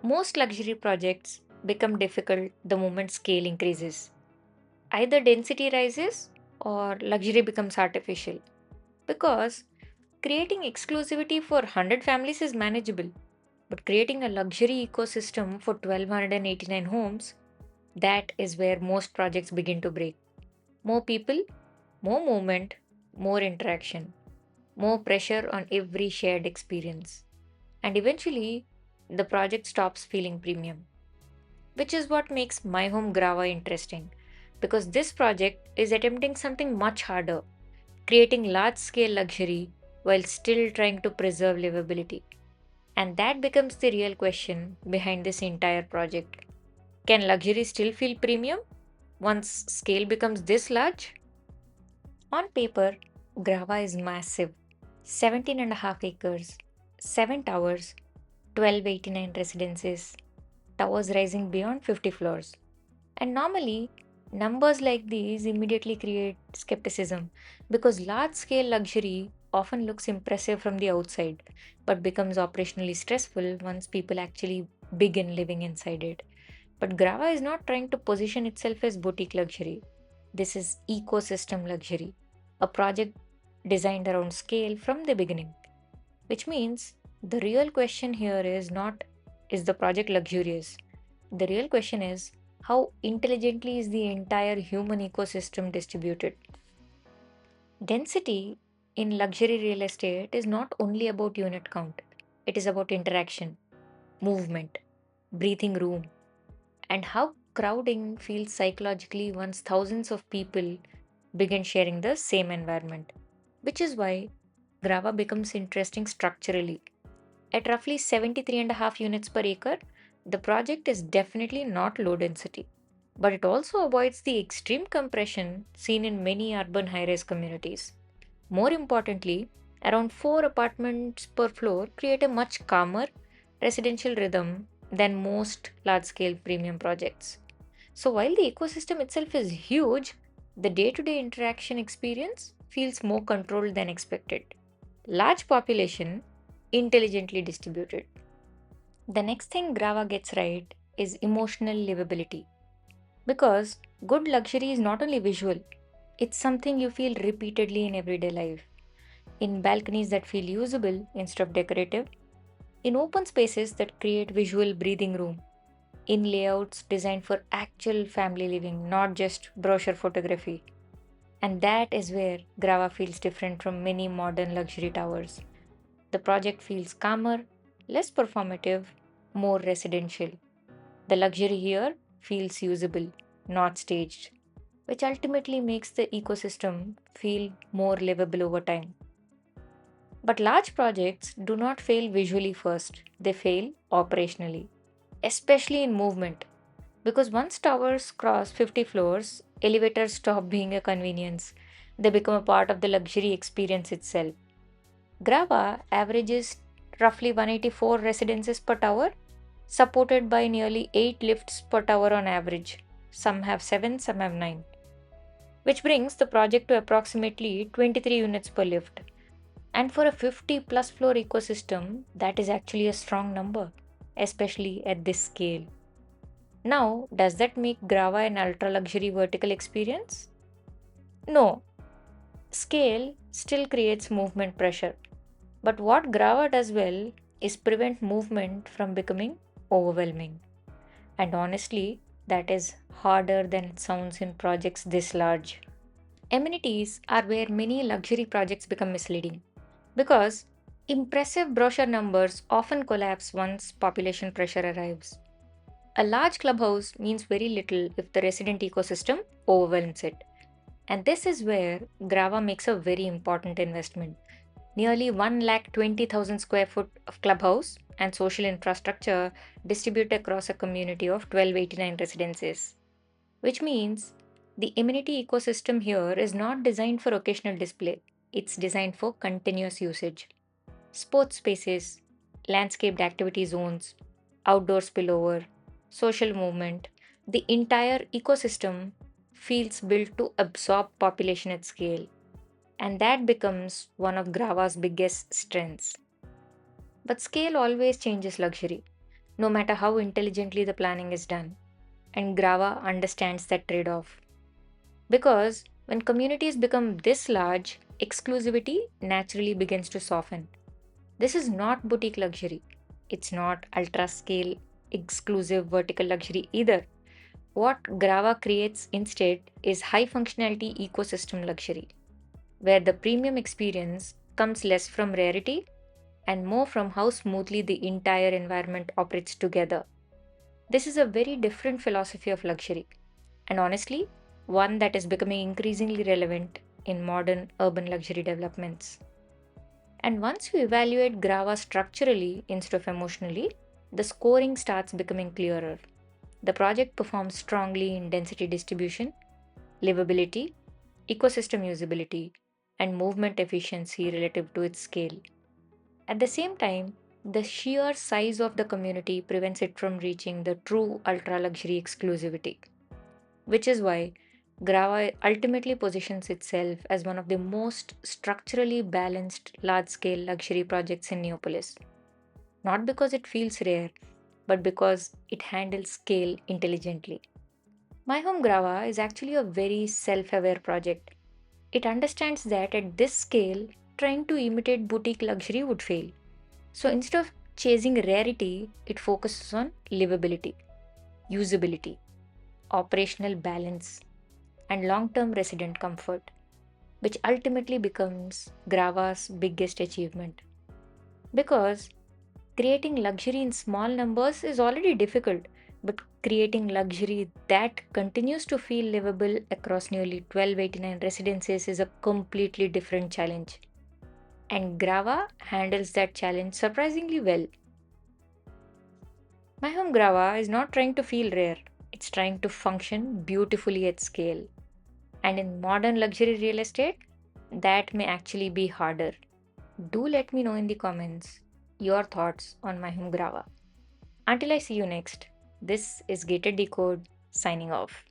Most luxury projects become difficult the moment scale increases. Either density rises or luxury becomes artificial. Because creating exclusivity for 100 families is manageable, but creating a luxury ecosystem for 1289 homes, that is where most projects begin to break. More people, more movement, more interaction, more pressure on every shared experience. And eventually, the project stops feeling premium, which is what makes My Home Grava interesting. Because this project is attempting something much harder, creating large scale luxury while still trying to preserve livability. And that becomes the real question behind this entire project. Can luxury still feel premium once scale becomes this large? On paper, Grava is massive, 17.5 acres, 7 towers, 1289 residences, towers rising beyond 50 floors. And normally, numbers like these immediately create skepticism because large scale luxury often looks impressive from the outside but becomes operationally stressful once people actually begin living inside it. But Grava is not trying to position itself as boutique luxury. This is ecosystem luxury, a project designed around scale from the beginning. Which means the real question here is not, is the project luxurious? The real question is, how intelligently is the entire human ecosystem distributed? Density in luxury real estate is not only about unit count, it is about interaction, movement, breathing room, and how crowding feels psychologically once thousands of people begin sharing the same environment. Which is why Grava becomes interesting structurally. At roughly 73.5 units per acre, the project is definitely not low density, but it also avoids the extreme compression seen in many urban high rise communities. More importantly, around 4 apartments per floor create a much calmer residential rhythm than most large scale premium projects. So, while the ecosystem itself is huge, the day to day interaction experience feels more controlled than expected. Large population, intelligently distributed. The next thing Grava gets right is emotional livability. Because good luxury is not only visual, it's something you feel repeatedly in everyday life. In balconies that feel usable instead of decorative, in open spaces that create visual breathing room, in layouts designed for actual family living, not just brochure photography. And that is where Grava feels different from many modern luxury towers. The project feels calmer, less performative, more residential. The luxury here feels usable, not staged, which ultimately makes the ecosystem feel more livable over time. But large projects do not fail visually first, they fail operationally, especially in movement. Because once towers cross 50 floors, elevators stop being a convenience. They become a part of the luxury experience itself. Grava averages roughly 184 residences per tower, supported by nearly 8 lifts per tower on average. Some have 7, some have 9, which brings the project to approximately 23 units per lift. And for a 50 plus floor ecosystem, that is actually a strong number, especially at this scale. Now, does that make Grava an ultra luxury vertical experience? No, scale still creates movement pressure. But what Grava does well is prevent movement from becoming overwhelming. And honestly, that is harder than it sounds in projects this large. Amenities are where many luxury projects become misleading because impressive brochure numbers often collapse once population pressure arrives. A large clubhouse means very little if the resident ecosystem overwhelms it. And this is where Grava makes a very important investment. Nearly 1,20,000 square foot of clubhouse and social infrastructure distributed across a community of 1289 residences. Which means the amenity ecosystem here is not designed for occasional display, it's designed for continuous usage. Sports spaces, landscaped activity zones, outdoor spillover, social movement, the entire ecosystem feels built to absorb population at scale. And that becomes one of Grava's biggest strengths. But scale always changes luxury. no matter how intelligently the planning is done. And Grava understands that trade off. Because when communities become this large, exclusivity naturally begins to soften. This is not boutique luxury. It's not ultra scale, exclusive vertical luxury either. What Grava creates instead is high functionality ecosystem luxury, where the premium experience comes less from rarity and more from how smoothly the entire environment operates together. This is a very different philosophy of luxury, and honestly, one that is becoming increasingly relevant in modern urban luxury developments. And once you evaluate Grava structurally instead of emotionally, the scoring starts becoming clearer. The project performs strongly in density distribution, livability, ecosystem usability, and movement efficiency relative to its scale. At the same time, the sheer size of the community prevents it from reaching the true ultra luxury exclusivity, which is why Grava ultimately positions itself as one of the most structurally balanced large scale luxury projects in Neopolis. Not because it feels rare, but because it handles scale intelligently. My Home Grava is actually a very self aware project. It understands that at this scale, trying to imitate boutique luxury would fail. So instead of chasing rarity, it focuses on livability, usability, operational balance, and long term resident comfort, which ultimately becomes Grava's biggest achievement. Because creating luxury in small numbers is already difficult, but creating luxury that continues to feel livable across nearly 1289 residences is a completely different challenge. And Grava handles that challenge surprisingly well. My Home Grava is not trying to feel rare, it's trying to function beautifully at scale. And in modern luxury real estate, that may actually be harder. Do let me know in the comments your thoughts on My Home Grava. Until I see you next, this is Gated Decode signing off.